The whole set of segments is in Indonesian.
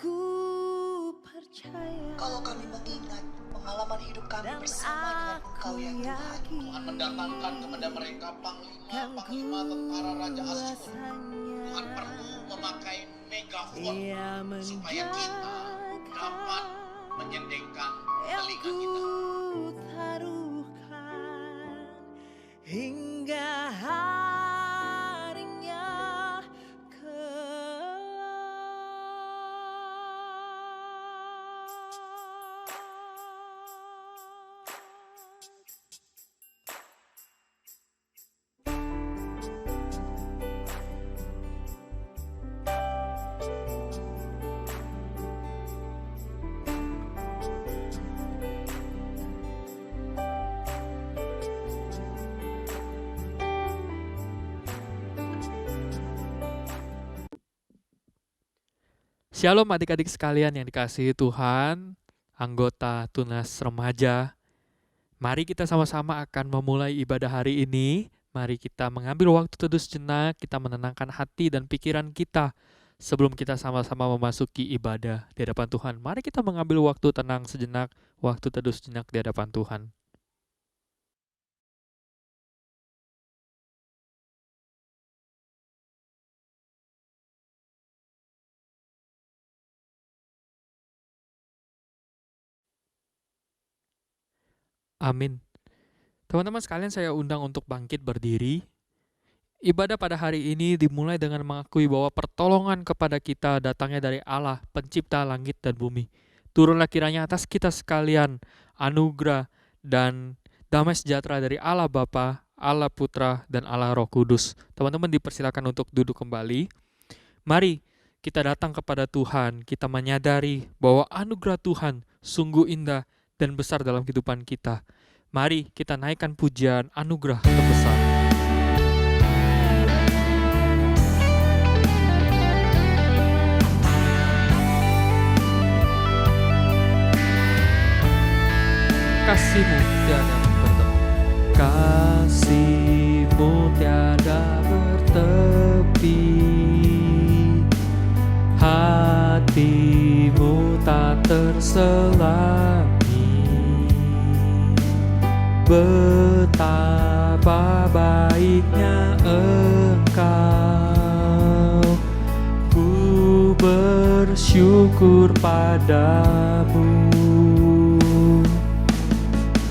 Ku percaya Kalau kami mengingat pengalaman hidup kami dan bersama dengan Engkau ya Tuhan. yakin Tuhan mendatangkan kepada mereka panglima tentara Raja Asyur. Tuhan perlu memakai megafon Ia supaya kita dapat menyedengkan yang telinga ku kita. taruhkan hingga harinya Shalom adik-adik sekalian yang dikasihi Tuhan, anggota Tunas Remaja. Mari kita sama-sama akan memulai ibadah hari ini. Mari kita mengambil waktu teduh sejenak, kita menenangkan hati dan pikiran kita sebelum kita sama-sama memasuki ibadah di hadapan Tuhan. Mari kita mengambil waktu tenang sejenak, waktu teduh sejenak di hadapan Tuhan. Amin. Teman-teman sekalian, saya undang untuk bangkit berdiri. Ibadah pada hari ini dimulai dengan mengakui bahwa pertolongan kepada kita datangnya dari Allah, pencipta langit dan bumi. Turunlah kiranya atas kita sekalian anugerah dan damai sejahtera dari Allah Bapa, Allah Putra, dan Allah Roh Kudus. Teman-teman dipersilakan untuk duduk kembali. Mari kita datang kepada Tuhan, kita menyadari bahwa anugerah Tuhan sungguh indah dan besar dalam kehidupan kita. Mari kita naikkan pujian anugerah terbesar. Kasih-Mu tiada bertepi. Kasih-Mu tiada bertepi. Hati-Mu tak terselami. Betapa baiknya Engkau, ku bersyukur padamu.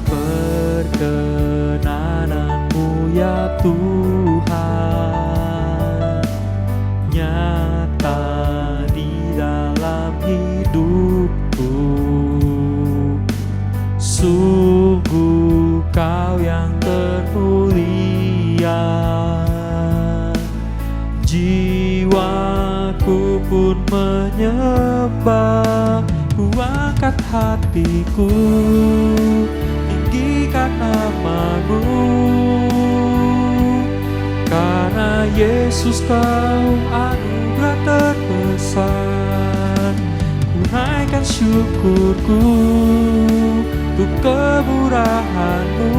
Perkenanan-Mu ya Tuhan, nyata di dalam hidupku. Sungguh Kau yang termulia, jiwaku pun menyembah. Ku angkat hatiku, tinggikan nama-Mu, karena Yesus Kau anugerah terbesar. Ku naikkan syukurku untuk kemurahan-Mu,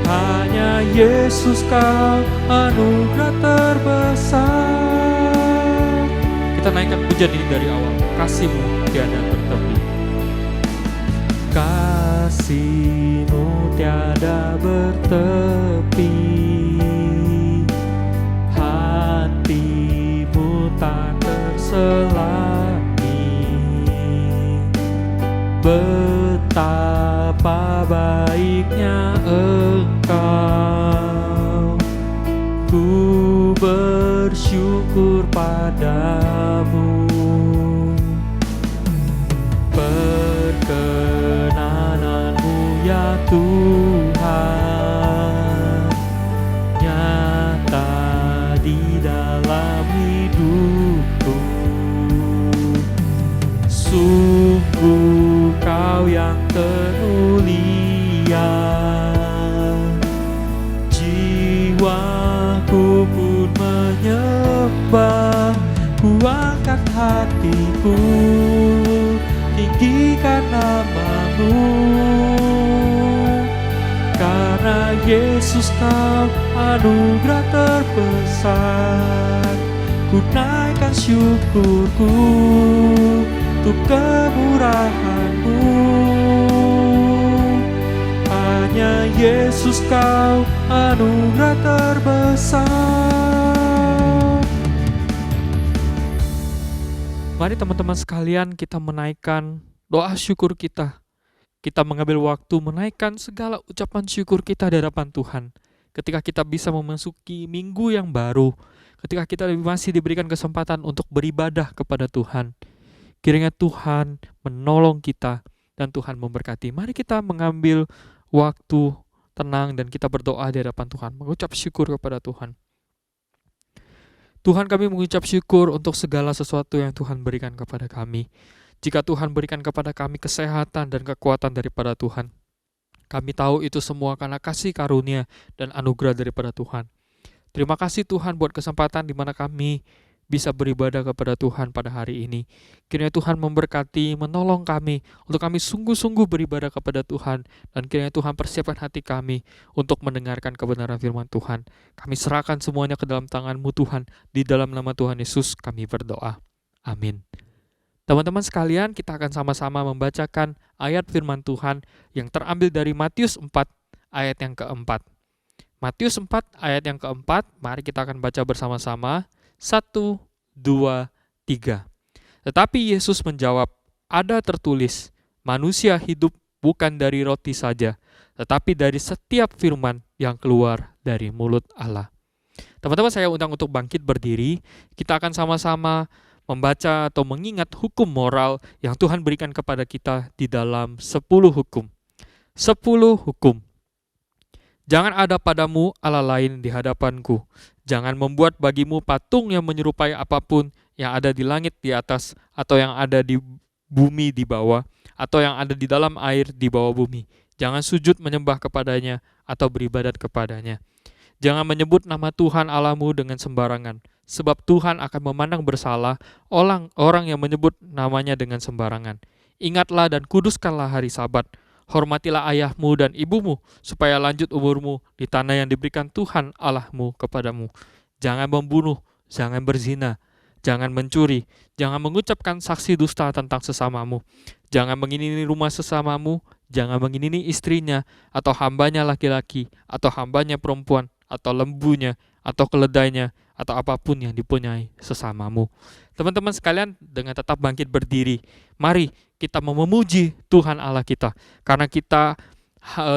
hanya Yesus Kau anugerah terbesar. Kita naikkan pujian ini dari awal. Kasih-Mu tiada bertepi. Kasih-Mu tiada bertepi. Hati-Mu tak terselami. Betapa baiknya Engkau, ku bersyukur padamu. Perkenanan-Mu ya Tuhan, nyata di dalam hidupku. Sungguh Kau yang termulia, jiwaku pun menyembah. Ku angkat hatiku, tinggikan nama-Mu, karena Yesus Kau anugerah terbesar. Ku naikkan syukurku untuk kemurahan-Mu. Hanya Yesus Kau anugerah terbesar. Mari teman-teman sekalian, kita menaikkan doa syukur kita. Kita mengambil waktu menaikkan segala ucapan syukur kita di hadapan Tuhan. Ketika kita bisa memasuki minggu yang baru, ketika kita masih diberikan kesempatan untuk beribadah kepada Tuhan, kiranya Tuhan menolong kita dan Tuhan memberkati. Mari kita mengambil waktu tenang dan kita berdoa di hadapan Tuhan, mengucap syukur kepada Tuhan. Tuhan, kami mengucap syukur untuk segala sesuatu yang Tuhan berikan kepada kami. Jika Tuhan berikan kepada kami kesehatan dan kekuatan daripada Tuhan, kami tahu itu semua karena kasih karunia dan anugerah daripada Tuhan. Terima kasih Tuhan buat kesempatan di mana kami bisa beribadah kepada Tuhan pada hari ini. Kiranya Tuhan memberkati, menolong kami untuk kami sungguh-sungguh beribadah kepada Tuhan, dan kiranya Tuhan persiapkan hati kami untuk mendengarkan kebenaran firman Tuhan. Kami serahkan semuanya ke dalam tangan-Mu Tuhan, di dalam nama Tuhan Yesus kami berdoa. Amin. Teman-teman sekalian, kita akan sama-sama membacakan ayat firman Tuhan yang terambil dari Matius 4 ayat yang keempat. Matius 4 ayat yang keempat, mari kita akan baca bersama-sama. 1, 2, 3. Tetapi Yesus menjawab, ada tertulis, manusia hidup bukan dari roti saja, tetapi dari setiap firman yang keluar dari mulut Allah. Teman-teman, saya undang untuk bangkit berdiri. Kita akan sama-sama membaca atau mengingat hukum moral yang Tuhan berikan kepada kita di dalam 10 hukum. 10 hukum. Jangan ada padamu Allah lain di hadapanku. Jangan membuat bagimu patung yang menyerupai apapun yang ada di langit di atas, atau yang ada di bumi di bawah, atau yang ada di dalam air di bawah bumi. Jangan sujud menyembah kepadanya atau beribadat kepadanya. Jangan menyebut nama Tuhan Allahmu dengan sembarangan, sebab Tuhan akan memandang bersalah orang yang menyebut namanya dengan sembarangan. Ingatlah dan kuduskanlah hari Sabat. Hormatilah ayahmu dan ibumu, supaya lanjut umurmu di tanah yang diberikan Tuhan Allahmu kepadamu. Jangan membunuh, jangan berzina, jangan mencuri, jangan mengucapkan saksi dusta tentang sesamamu, jangan menginini rumah sesamamu, jangan menginini istrinya, atau hambanya laki-laki, atau hambanya perempuan, atau lembunya, atau keledainya, atau apapun yang dipunyai sesamamu. Teman-teman sekalian, dengan tetap bangkit berdiri, mari kita memuji Tuhan Allah kita, karena kita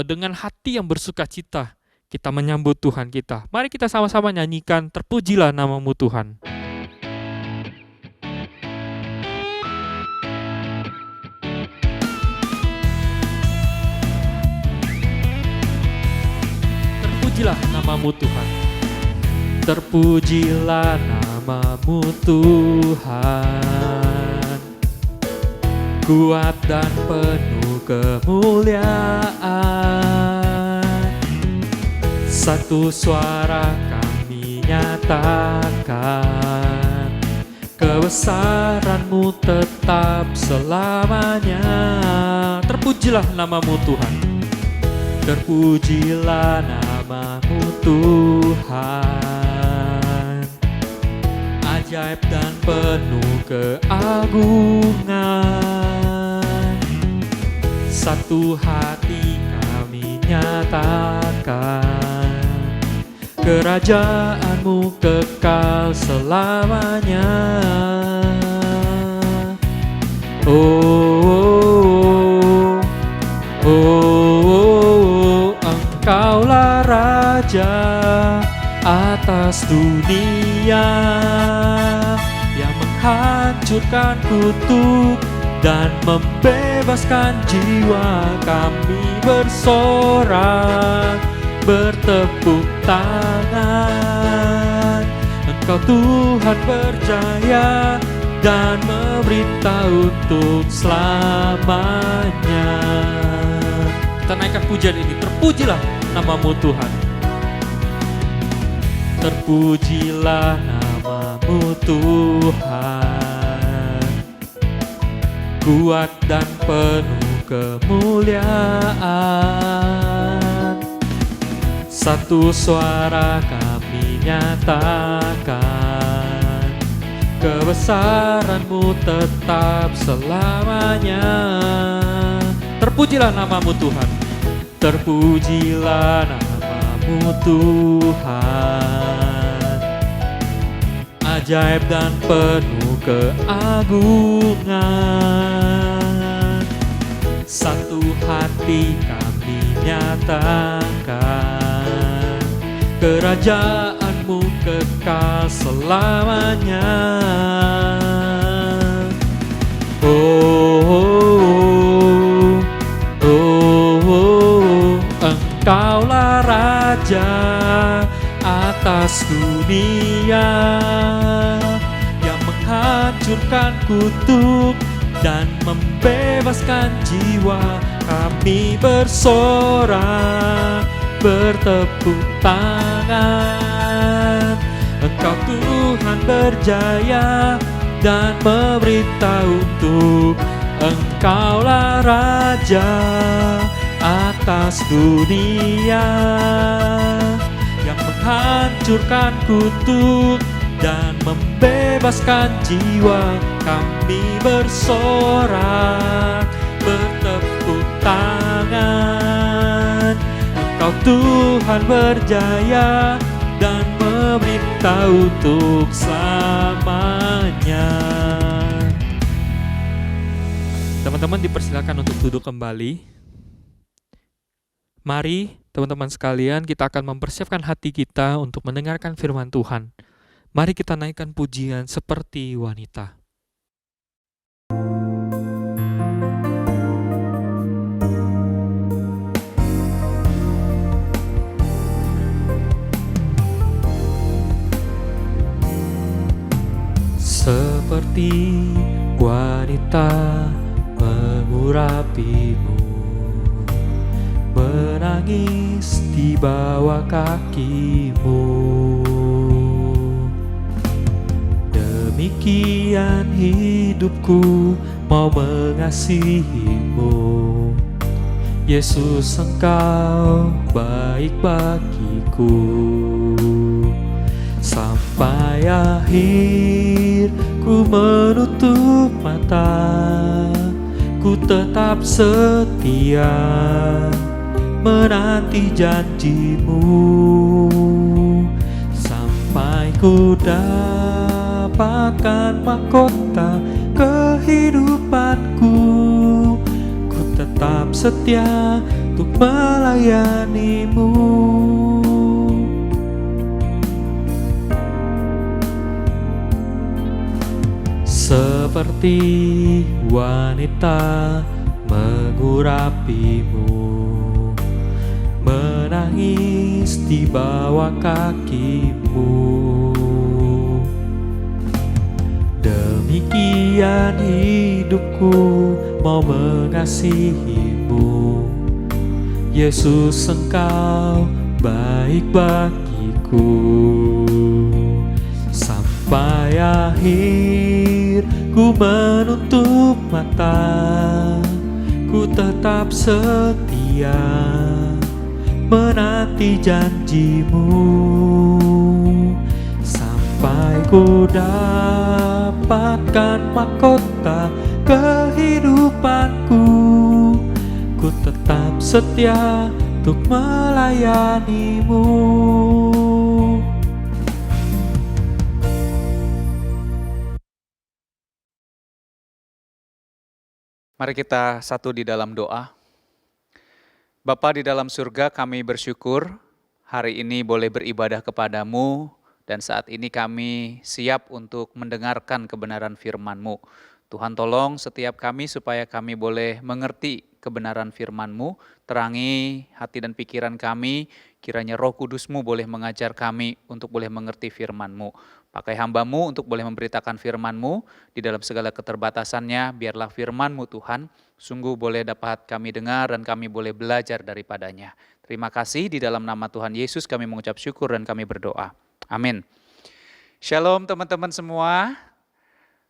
dengan hati yang bersuka cita, kita menyambut Tuhan kita. Mari kita sama-sama nyanyikan, terpujilah nama-Mu Tuhan. Terpujilah nama-Mu Tuhan. Terpujilah nama-Mu Tuhan, kuat dan penuh kemuliaan. Satu suara kami nyatakan, kebesaran-Mu tetap selamanya. Terpujilah nama-Mu Tuhan. Terpujilah nama-Mu Tuhan, ajaib dan penuh keagungan. Satu hati kami nyatakan, kerajaan-Mu kekal selamanya. Engkaulah Raja atas dunia, yang menghancurkan kutuk dan membebaskan jiwa. Kami bersorak, bertepuk tangan. Engkau Tuhan berjaya dan memerintah untuk selamanya. Kita naikkan pujian ini, terpujilah nama-Mu Tuhan. Terpujilah nama-Mu Tuhan, kuat dan penuh kemuliaan. Satu suara kami nyatakan, kebesaran-Mu tetap selamanya. Terpujilah nama-Mu Tuhan, terpujilah nama-Mu Tuhan. Ajaib dan penuh keagungan, satu hati kami nyatakan, kerajaan-Mu kekal selamanya. Engkaulah Raja atas dunia, yang menghancurkan kutuk dan membebaskan jiwa. Kami bersorak, bertepuk tangan. Engkau Tuhan berjaya dan memberitahu untuk Engkaulah Raja atas dunia, yang menghancurkan kutuk dan membebaskan jiwa. Kami bersorak, bertepuk tangan. Engkau Tuhan berjaya dan memberitahu untuk selamanya. Teman-teman dipersilakan untuk duduk kembali. Mari teman-teman sekalian, kita akan mempersiapkan hati kita untuk mendengarkan firman Tuhan. Mari kita naikkan pujian seperti wanita. Seperti wanita mengurapimu, menangis di bawah kakimu. Demikian hidupku mau mengasihimu. Yesus, Engkau baik bagiku. Sampai akhir ku menutup mata, ku tetap setia menanti janji-Mu, sampai ku dapatkan mahkota kehidupanku. Ku tetap setia untuk melayani-Mu. Seperti wanita mengurapimu, menangis di bawah kakimu. Demikian hidupku mau mengasihimu. Yesus, Engkau baik bagiku. Sampai akhir ku menutup mata, ku tetap setia menanti janji-Mu, sampai ku dapatkan mahkota kehidupanku. Ku tetap setia untuk melayani-Mu. Mari kita satu di dalam doa. Bapa di dalam surga, kami bersyukur hari ini boleh beribadah kepadamu, dan saat ini kami siap untuk mendengarkan kebenaran firman-Mu. Tuhan, tolong setiap kami supaya kami boleh mengerti kebenaran firman-Mu, terangi hati dan pikiran kami, kiranya Roh Kudus-Mu boleh mengajar kami untuk boleh mengerti firman-Mu. Pakai hamba-Mu untuk boleh memberitakan firman-Mu di dalam segala keterbatasannya, biarlah firman-Mu Tuhan sungguh boleh dapat kami dengar dan kami boleh belajar daripadanya. Terima kasih, di dalam nama Tuhan Yesus kami mengucap syukur dan kami berdoa. Amin. Shalom teman-teman semua.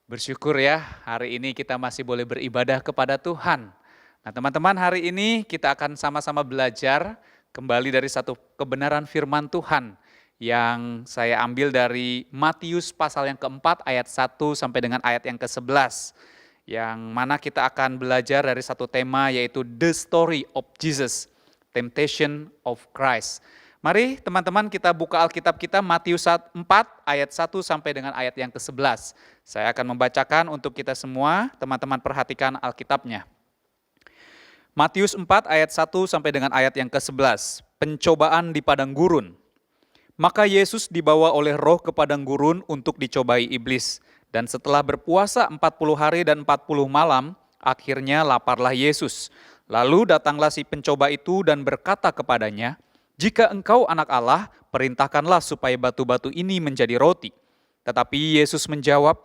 Bersyukur ya, hari ini kita masih boleh beribadah kepada Tuhan. Nah teman-teman, hari ini kita akan sama-sama belajar kembali dari satu kebenaran firman Tuhan yang saya ambil dari Matius pasal yang keempat ayat 1 sampai dengan ayat yang ke-11. Yang mana kita akan belajar dari satu tema yaitu The Story of Jesus, Temptation of Christ. Mari teman-teman kita buka Alkitab kita Matius 4 ayat 1 sampai dengan ayat yang ke-11. Saya akan membacakan untuk kita semua, teman-teman perhatikan Alkitabnya. Matius 4 ayat 1 sampai dengan ayat yang ke-11. Pencobaan di padang gurun. Maka Yesus dibawa oleh Roh ke padang gurun untuk dicobai iblis. Dan setelah berpuasa 40 hari dan 40 malam, akhirnya laparlah Yesus. Lalu datanglah si pencoba itu dan berkata kepadanya, "Jika engkau anak Allah, perintahkanlah supaya batu-batu ini menjadi roti." Tetapi Yesus menjawab,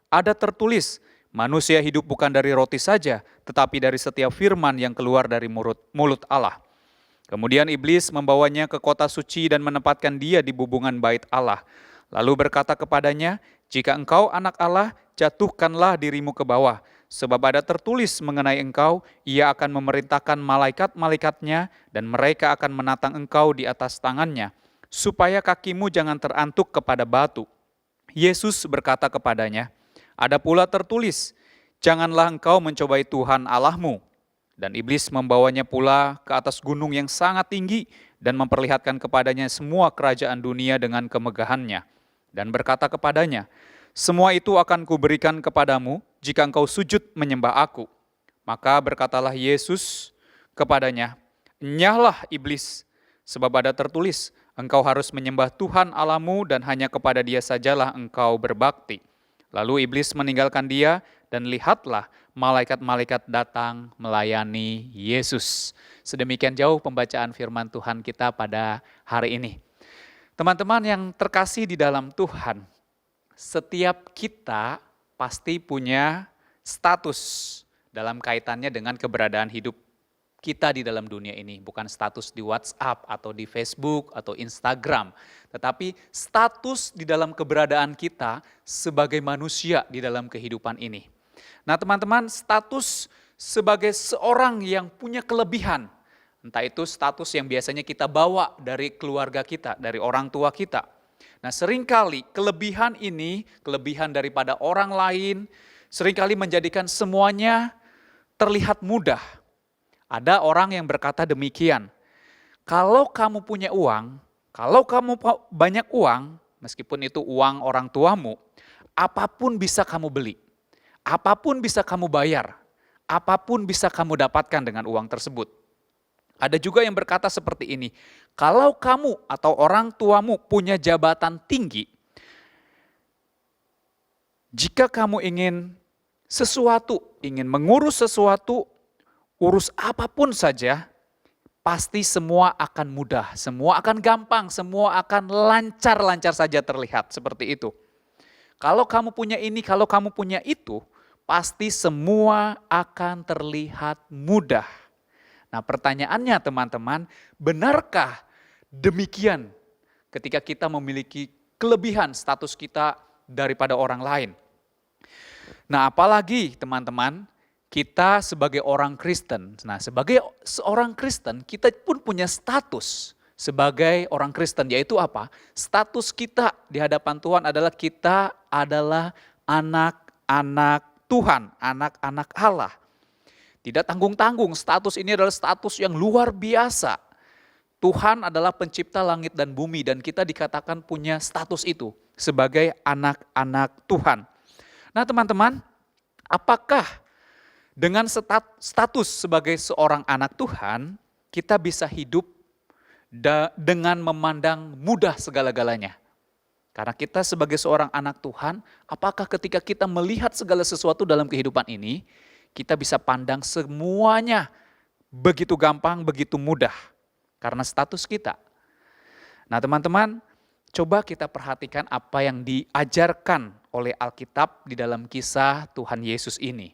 "Ada tertulis, manusia hidup bukan dari roti saja, tetapi dari setiap firman yang keluar dari mulut Allah." Kemudian iblis membawanya ke kota suci dan menempatkan dia di bubungan bait Allah. Lalu berkata kepadanya, "Jika engkau anak Allah, jatuhkanlah dirimu ke bawah. Sebab ada tertulis mengenai engkau, ia akan memerintahkan malaikat-malaikatnya dan mereka akan menatang engkau di atas tangannya, supaya kakimu jangan terantuk kepada batu." Yesus berkata kepadanya, "Ada pula tertulis, janganlah engkau mencobai Tuhan Allahmu." Dan iblis membawanya pula ke atas gunung yang sangat tinggi dan memperlihatkan kepadanya semua kerajaan dunia dengan kemegahannya. Dan berkata kepadanya, "Semua itu akan kuberikan kepadamu jika engkau sujud menyembah aku." Maka berkatalah Yesus kepadanya, "Enyahlah iblis, sebab ada tertulis, engkau harus menyembah Tuhan Allahmu dan hanya kepada Dia sajalah engkau berbakti." Lalu iblis meninggalkan dia dan lihatlah malaikat-malaikat datang melayani Yesus. Sedemikian jauh pembacaan firman Tuhan kita pada hari ini. Teman-teman yang terkasih di dalam Tuhan, setiap kita pasti punya status dalam kaitannya dengan keberadaan hidup kita di dalam dunia ini. Bukan status di WhatsApp atau di Facebook atau Instagram, tetapi status di dalam keberadaan kita sebagai manusia di dalam kehidupan ini. Nah teman-teman, status sebagai seorang yang punya kelebihan, entah itu status yang biasanya kita bawa dari keluarga kita, dari orang tua kita. Nah seringkali kelebihan ini, kelebihan daripada orang lain, seringkali menjadikan semuanya terlihat mudah. Ada orang yang berkata demikian, kalau kamu punya uang, kalau kamu banyak uang, meskipun itu uang orang tuamu, apapun bisa kamu beli, apapun bisa kamu bayar, apapun bisa kamu dapatkan dengan uang tersebut. Ada juga yang berkata seperti ini, kalau kamu atau orang tuamu punya jabatan tinggi, jika kamu ingin sesuatu, ingin mengurus sesuatu, urus apapun saja, pasti semua akan mudah, semua akan gampang, semua akan lancar-lancar saja terlihat seperti itu. Kalau kamu punya ini, kalau kamu punya itu, pasti semua akan terlihat mudah. Nah pertanyaannya teman-teman, benarkah demikian ketika kita memiliki kelebihan status kita daripada orang lain? Nah apalagi teman-teman, kita sebagai orang Kristen, nah sebagai seorang Kristen kita pun punya status sebagai orang Kristen, yaitu apa? Status kita di hadapan Tuhan adalah kita adalah anak-anak Tuhan, anak-anak Allah. Tidak tanggung-tanggung, status ini adalah status yang luar biasa. Tuhan adalah pencipta langit dan bumi dan kita dikatakan punya status itu sebagai anak-anak Tuhan. Nah teman-teman, apakah dengan status sebagai seorang anak Tuhan, kita bisa hidup dengan memandang mudah segala-galanya? Karena kita sebagai seorang anak Tuhan, apakah ketika kita melihat segala sesuatu dalam kehidupan ini, kita bisa pandang semuanya begitu gampang, begitu mudah? Karena status kita. Nah teman-teman, coba kita perhatikan apa yang diajarkan oleh Alkitab di dalam kisah Tuhan Yesus ini.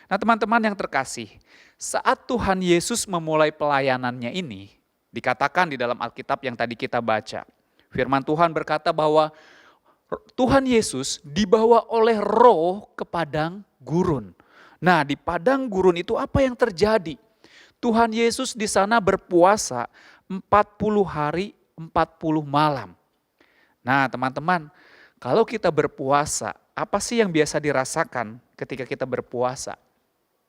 Nah teman-teman yang terkasih, saat Tuhan Yesus memulai pelayanannya ini, dikatakan di dalam Alkitab yang tadi kita baca. Firman Tuhan berkata bahwa Tuhan Yesus dibawa oleh Roh ke padang gurun. Nah di padang gurun itu apa yang terjadi? Tuhan Yesus di sana berpuasa 40 hari 40 malam. Nah teman-teman, kalau kita berpuasa, apa sih yang biasa dirasakan ketika kita berpuasa?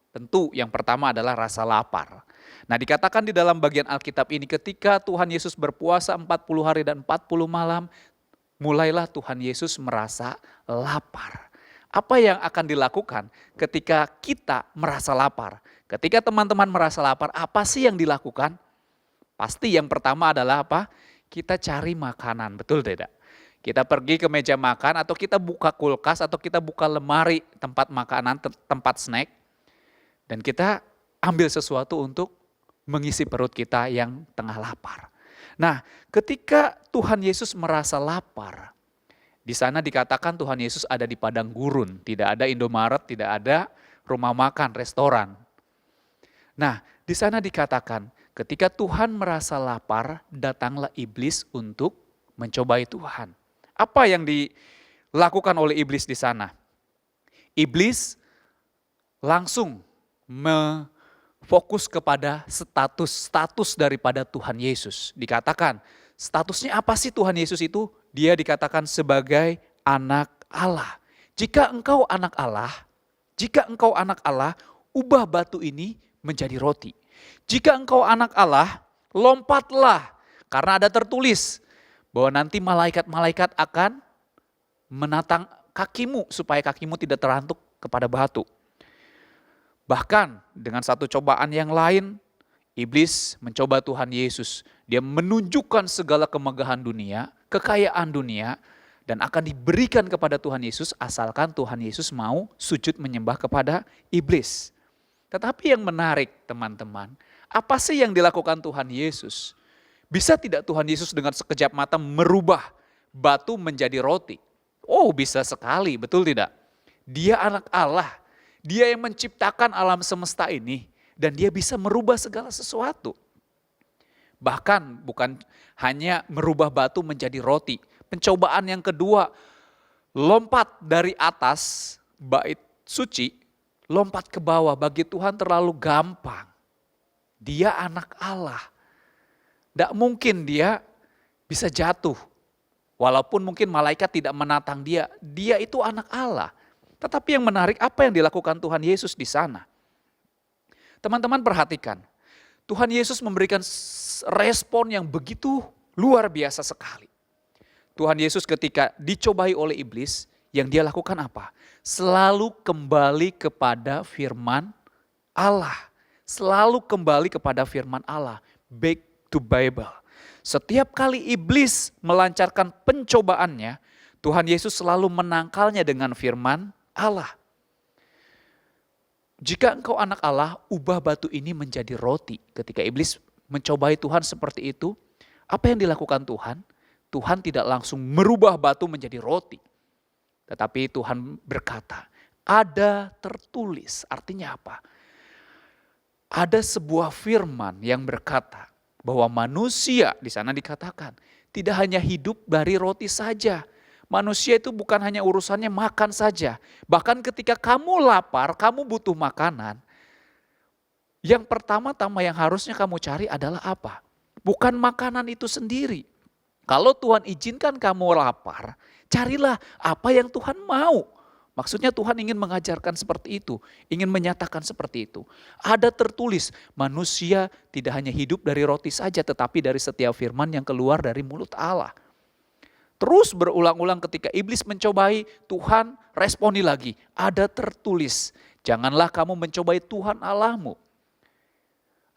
Tentu yang pertama adalah rasa lapar. Nah dikatakan di dalam bagian Alkitab ini ketika Tuhan Yesus berpuasa 40 hari dan 40 malam, mulailah Tuhan Yesus merasa lapar. Apa yang akan dilakukan ketika kita merasa lapar? Ketika teman-teman merasa lapar, apa sih yang dilakukan? Pasti yang pertama adalah apa? Kita cari makanan, betul tidak? Kita pergi ke meja makan atau kita buka kulkas atau kita buka lemari tempat makanan, tempat snack. Dan kita ambil sesuatu untuk mengisi perut kita yang tengah lapar. Nah, ketika Tuhan Yesus merasa lapar, di sana dikatakan Tuhan Yesus ada di padang gurun, tidak ada Indomaret, tidak ada rumah makan, restoran. Nah, di sana dikatakan ketika Tuhan merasa lapar, datanglah iblis untuk mencobai Tuhan. Apa yang dilakukan oleh iblis di sana? Iblis langsung fokus kepada status daripada Tuhan Yesus. Dikatakan, statusnya apa sih Tuhan Yesus itu? Dia dikatakan sebagai anak Allah. Jika engkau anak Allah, ubah batu ini menjadi roti. Jika engkau anak Allah, lompatlah. Karena ada tertulis bahwa nanti malaikat-malaikat akan menatang kakimu supaya kakimu tidak terantuk kepada batu. Bahkan dengan satu cobaan yang lain, iblis mencoba Tuhan Yesus. Dia menunjukkan segala kemegahan dunia, kekayaan dunia, dan akan diberikan kepada Tuhan Yesus asalkan Tuhan Yesus mau sujud menyembah kepada iblis. Tetapi yang menarik teman-teman, apa sih yang dilakukan Tuhan Yesus? Bisa tidak Tuhan Yesus dengan sekejap mata merubah batu menjadi roti? Oh bisa sekali, betul tidak? Dia anak Allah, dia yang menciptakan alam semesta ini dan dia bisa merubah segala sesuatu. Bahkan bukan hanya merubah batu menjadi roti. Pencobaan yang kedua, lompat dari atas bait suci, lompat ke bawah bagi Tuhan terlalu gampang. Dia anak Allah. Tidak mungkin dia bisa jatuh. Walaupun mungkin malaikat tidak menatang dia, dia itu anak Allah. Tetapi yang menarik apa yang dilakukan Tuhan Yesus di sana. Teman-teman perhatikan, Tuhan Yesus memberikan respon yang begitu luar biasa sekali. Tuhan Yesus ketika dicobai oleh iblis, yang dia lakukan apa? Selalu kembali kepada firman Allah. Selalu kembali kepada firman Allah. Back to Bible. Setiap kali iblis melancarkan pencobaannya, Tuhan Yesus selalu menangkalnya dengan firman Allah. Jika engkau anak Allah, ubah batu ini menjadi roti. Ketika iblis mencobai Tuhan seperti itu, apa yang dilakukan Tuhan? Tuhan tidak langsung merubah batu menjadi roti. Tetapi Tuhan berkata, ada tertulis. Artinya apa? Ada sebuah firman yang berkata bahwa manusia di sana dikatakan tidak hanya hidup dari roti saja. Manusia itu bukan hanya urusannya makan saja. Bahkan ketika kamu lapar, kamu butuh makanan. Yang pertama-tama yang harusnya kamu cari adalah apa? Bukan makanan itu sendiri. Kalau Tuhan izinkan kamu lapar, carilah apa yang Tuhan mau. Maksudnya Tuhan ingin mengajarkan seperti itu, ingin menyatakan seperti itu. Ada tertulis, manusia tidak hanya hidup dari roti saja, tetapi dari setiap firman yang keluar dari mulut Allah. Terus berulang-ulang ketika iblis mencobai, Tuhan responi lagi. Ada tertulis, janganlah kamu mencobai Tuhan Allahmu.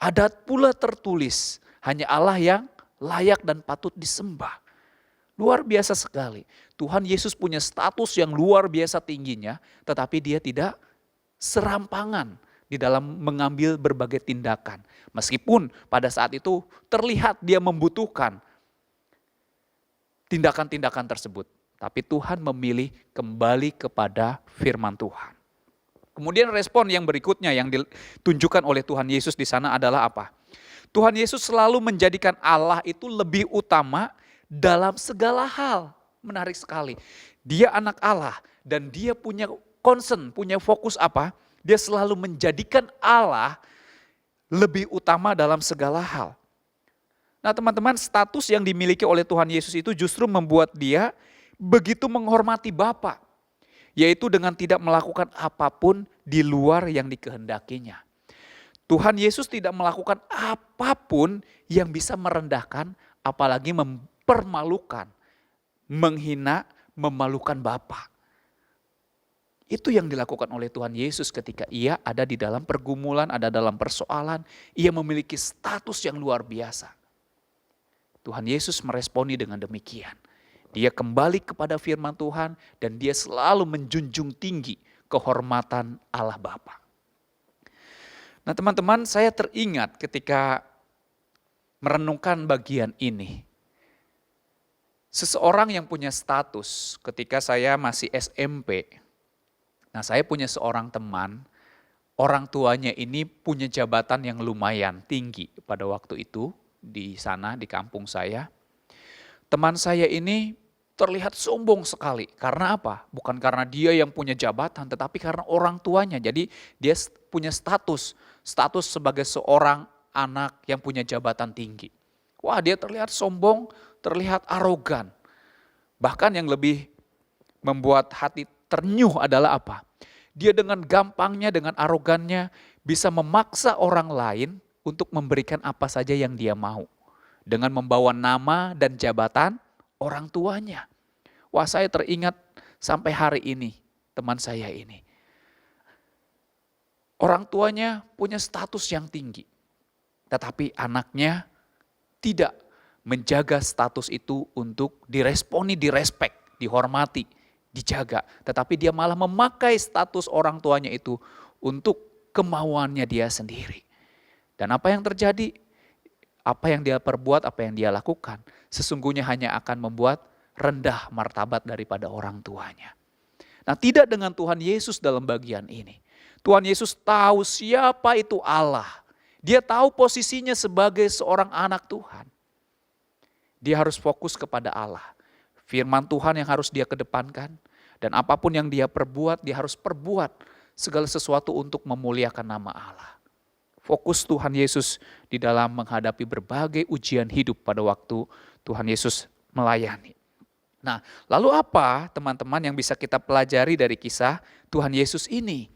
Ada pula tertulis, hanya Allah yang layak dan patut disembah. Luar biasa sekali. Tuhan Yesus punya status yang luar biasa tingginya, tetapi dia tidak serampangan di dalam mengambil berbagai tindakan. Meskipun pada saat itu terlihat dia membutuhkan tindakan-tindakan tersebut. Tapi Tuhan memilih kembali kepada firman Tuhan. Kemudian respon yang berikutnya yang ditunjukkan oleh Tuhan Yesus di sana adalah apa? Tuhan Yesus selalu menjadikan Allah itu lebih utama dalam segala hal. Menarik sekali. Dia anak Allah dan dia punya concern, punya fokus apa? Dia selalu menjadikan Allah lebih utama dalam segala hal. Nah teman-teman, status yang dimiliki oleh Tuhan Yesus itu justru membuat dia begitu menghormati Bapa, yaitu dengan tidak melakukan apapun di luar yang dikehendakinya. Tuhan Yesus tidak melakukan apapun yang bisa merendahkan, apalagi mempermalukan, menghina, memalukan Bapa. Itu yang dilakukan oleh Tuhan Yesus ketika ia ada di dalam pergumulan, ada dalam persoalan. Ia memiliki status yang luar biasa. Tuhan Yesus meresponi dengan demikian. Dia kembali kepada firman Tuhan dan dia selalu menjunjung tinggi kehormatan Allah Bapa. Nah teman-teman, saya teringat ketika merenungkan bagian ini. Seseorang yang punya status ketika saya masih SMP. Nah saya punya seorang teman, orang tuanya ini punya jabatan yang lumayan tinggi pada waktu itu di sana, di kampung saya. Teman saya ini terlihat sombong sekali. Karena apa? Bukan karena dia yang punya jabatan, tetapi karena orang tuanya. Jadi dia punya status sebagai seorang anak yang punya jabatan tinggi. Wah, dia terlihat sombong, terlihat arogan. Bahkan yang lebih membuat hati ternyuh adalah apa? Dia dengan gampangnya, dengan arogannya bisa memaksa orang lain untuk memberikan apa saja yang dia mau. Dengan membawa nama dan jabatan orang tuanya. Wah, saya teringat sampai hari ini teman saya ini. Orang tuanya punya status yang tinggi. Tetapi anaknya tidak menjaga status itu untuk diresponi, direspek, dihormati, dijaga. Tetapi dia malah memakai status orang tuanya itu untuk kemauannya dia sendiri. Dan apa yang terjadi? Apa yang dia perbuat, apa yang dia lakukan, sesungguhnya hanya akan membuat rendah martabat daripada orang tuanya. Nah, tidak dengan Tuhan Yesus dalam bagian ini. Tuhan Yesus tahu siapa itu Allah. Dia tahu posisinya sebagai seorang anak Tuhan. Dia harus fokus kepada Allah. Firman Tuhan yang harus dia kedepankan. Dan apapun yang dia perbuat, dia harus perbuat segala sesuatu untuk memuliakan nama Allah. Fokus Tuhan Yesus di dalam menghadapi berbagai ujian hidup pada waktu Tuhan Yesus melayani. Nah, lalu apa teman-teman yang bisa kita pelajari dari kisah Tuhan Yesus ini?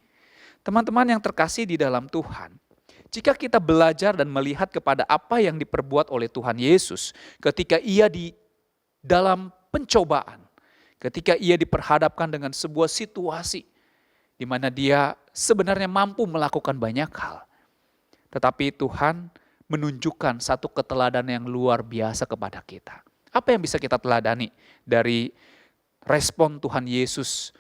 Teman-teman yang terkasih di dalam Tuhan, jika kita belajar dan melihat kepada apa yang diperbuat oleh Tuhan Yesus ketika ia di dalam pencobaan, ketika ia diperhadapkan dengan sebuah situasi di mana dia sebenarnya mampu melakukan banyak hal. Tetapi Tuhan menunjukkan satu keteladanan yang luar biasa kepada kita. Apa yang bisa kita teladani dari respon Tuhan Yesus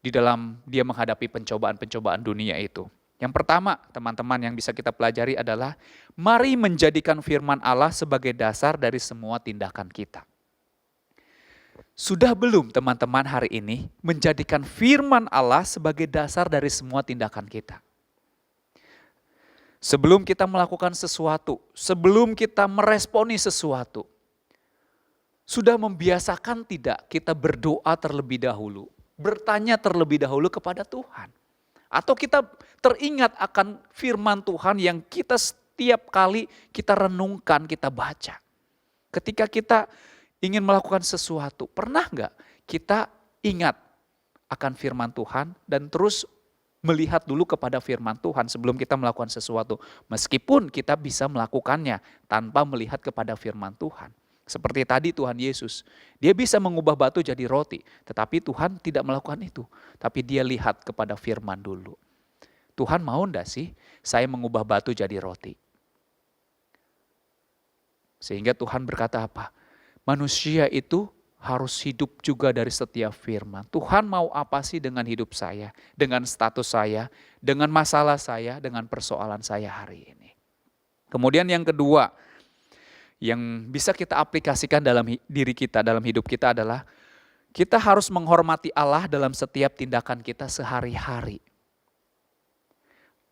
di dalam dia menghadapi pencobaan-pencobaan dunia itu? Yang pertama, teman-teman, yang bisa kita pelajari adalah mari menjadikan firman Allah sebagai dasar dari semua tindakan kita. Sudah belum teman-teman hari ini menjadikan firman Allah sebagai dasar dari semua tindakan kita? Sebelum kita melakukan sesuatu, sebelum kita meresponi sesuatu, sudah membiasakan tidak kita berdoa terlebih dahulu, bertanya terlebih dahulu kepada Tuhan? Atau kita teringat akan firman Tuhan yang kita setiap kali kita renungkan, kita baca. Ketika kita ingin melakukan sesuatu, pernah nggak kita ingat akan firman Tuhan dan terus melihat dulu kepada firman Tuhan sebelum kita melakukan sesuatu. Meskipun kita bisa melakukannya tanpa melihat kepada firman Tuhan. Seperti tadi Tuhan Yesus, dia bisa mengubah batu jadi roti. Tetapi Tuhan tidak melakukan itu. Tapi dia lihat kepada firman dulu. Tuhan mau enggak sih saya mengubah batu jadi roti? Sehingga Tuhan berkata apa? Manusia itu harus hidup juga dari setiap firman. Tuhan mau apa sih dengan hidup saya, dengan status saya, dengan masalah saya, dengan persoalan saya hari ini. Kemudian yang kedua, yang bisa kita aplikasikan dalam diri kita, dalam hidup kita adalah kita harus menghormati Allah dalam setiap tindakan kita sehari-hari.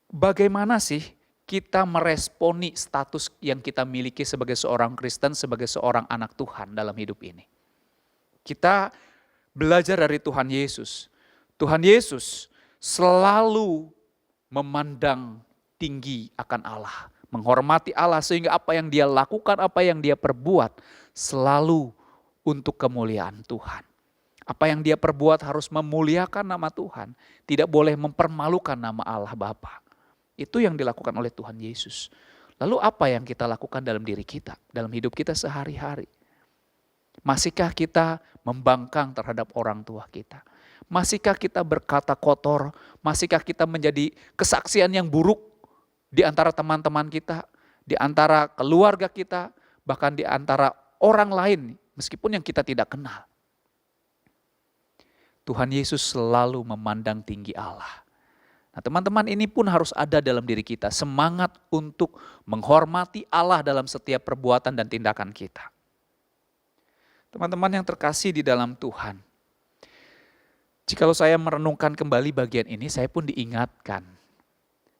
Bagaimana sih kita meresponi status yang kita miliki sebagai seorang Kristen, sebagai seorang anak Tuhan dalam hidup ini? Kita belajar dari Tuhan Yesus. Tuhan Yesus selalu memandang tinggi akan Allah, menghormati Allah sehingga apa yang dia lakukan, apa yang dia perbuat selalu untuk kemuliaan Tuhan. Apa yang dia perbuat harus memuliakan nama Tuhan, tidak boleh mempermalukan nama Allah Bapa. Itu yang dilakukan oleh Tuhan Yesus. Lalu apa yang kita lakukan dalam diri kita, dalam hidup kita sehari-hari? Masihkah kita membangkang terhadap orang tua kita? Masihkah kita berkata kotor? Masihkah kita menjadi kesaksian yang buruk di antara teman-teman kita, di antara keluarga kita, bahkan di antara orang lain meskipun yang kita tidak kenal? Tuhan Yesus selalu memandang tinggi Allah. Nah, teman-teman, ini pun harus ada dalam diri kita, semangat untuk menghormati Allah dalam setiap perbuatan dan tindakan kita. Teman-teman yang terkasih di dalam Tuhan, jikalau saya merenungkan kembali bagian ini, saya pun diingatkan.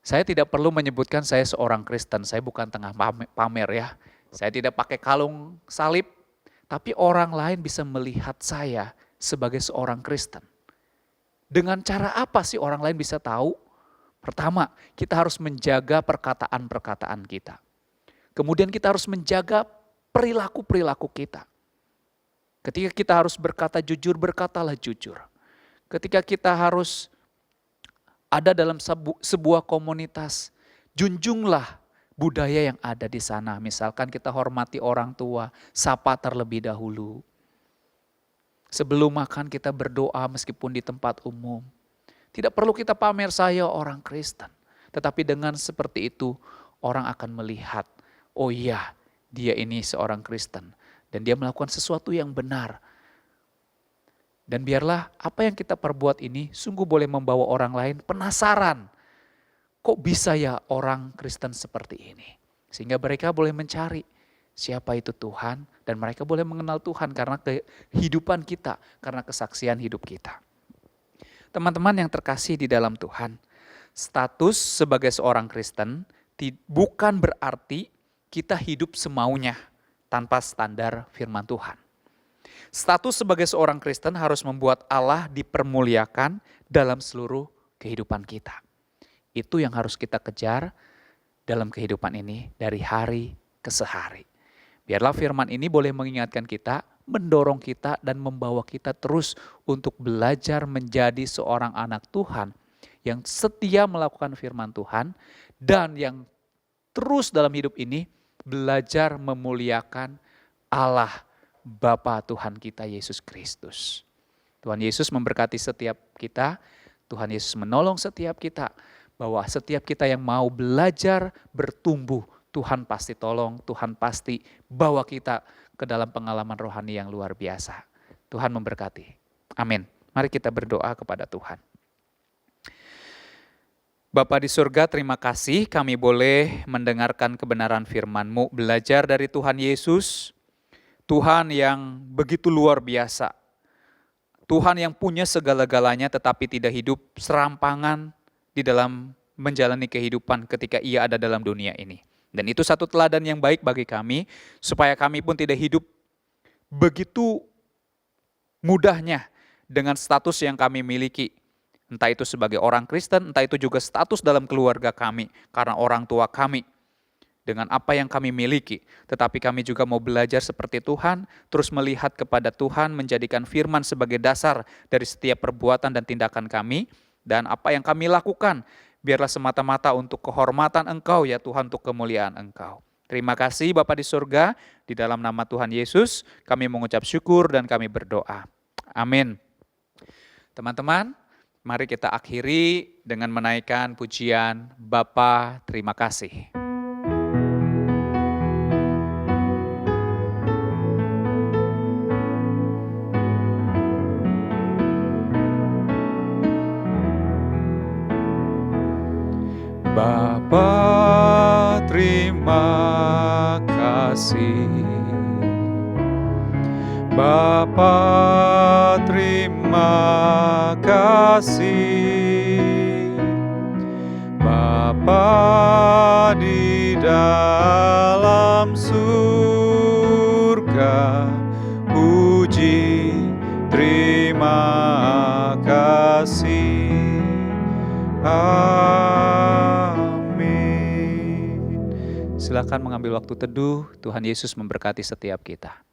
Saya tidak perlu menyebutkan saya seorang Kristen, saya bukan tengah pamer ya. Saya tidak pakai kalung salib, tapi orang lain bisa melihat saya sebagai seorang Kristen. Dengan cara apa sih orang lain bisa tahu? Pertama, kita harus menjaga perkataan-perkataan kita. Kemudian kita harus menjaga perilaku-perilaku kita. Ketika kita harus berkata jujur, berkatalah jujur. Ketika kita harus ada dalam sebuah komunitas, junjunglah budaya yang ada di sana. Misalkan kita hormati orang tua, sapa terlebih dahulu. Sebelum makan kita berdoa meskipun di tempat umum. Tidak perlu kita pamer saya orang Kristen. Tetapi dengan seperti itu orang akan melihat, oh iya dia ini seorang Kristen. Dan dia melakukan sesuatu yang benar. Dan biarlah apa yang kita perbuat ini sungguh boleh membawa orang lain penasaran. Kok bisa ya orang Kristen seperti ini? Sehingga mereka boleh mencari siapa itu Tuhan, dan mereka boleh mengenal Tuhan karena kehidupan kita, karena kesaksian hidup kita. Teman-teman yang terkasih di dalam Tuhan, status sebagai seorang Kristen bukan berarti kita hidup semaunya tanpa standar firman Tuhan. Status sebagai seorang Kristen harus membuat Allah dipermuliakan dalam seluruh kehidupan kita. Itu yang harus kita kejar dalam kehidupan ini dari hari ke hari. Biarlah firman ini boleh mengingatkan kita, mendorong kita dan membawa kita terus untuk belajar menjadi seorang anak Tuhan yang setia melakukan firman Tuhan dan yang terus dalam hidup ini belajar memuliakan Allah Bapa Tuhan kita Yesus Kristus. Tuhan Yesus memberkati setiap kita, Tuhan Yesus menolong setiap kita, bahwa setiap kita yang mau belajar bertumbuh, Tuhan pasti tolong, Tuhan pasti bawa kita ke dalam pengalaman rohani yang luar biasa. Tuhan memberkati. Amin. Mari kita berdoa kepada Tuhan. Bapa di surga, terima kasih kami boleh mendengarkan kebenaran firman-Mu, belajar dari Tuhan Yesus, Tuhan yang begitu luar biasa. Tuhan yang punya segala-galanya tetapi tidak hidup serampangan di dalam menjalani kehidupan ketika Ia ada dalam dunia ini. Dan itu satu teladan yang baik bagi kami, supaya kami pun tidak hidup begitu mudahnya dengan status yang kami miliki. Entah itu sebagai orang Kristen, entah itu juga status dalam keluarga kami, karena orang tua kami. Dengan apa yang kami miliki, tetapi kami juga mau belajar seperti Tuhan, terus melihat kepada Tuhan, menjadikan firman sebagai dasar dari setiap perbuatan dan tindakan kami, dan apa yang kami lakukan, biarlah semata-mata untuk kehormatan Engkau ya Tuhan, untuk kemuliaan Engkau. Terima kasih Bapa di surga, di dalam nama Tuhan Yesus kami mengucap syukur dan kami berdoa. Amin. Teman-teman, mari kita akhiri dengan menaikkan pujian Bapa terima kasih. Bapa terima kasih, Bapa terima kasih, Bapa di dalam surga, puji terima kasih. Silakan mengambil waktu teduh. Tuhan Yesus memberkati setiap kita.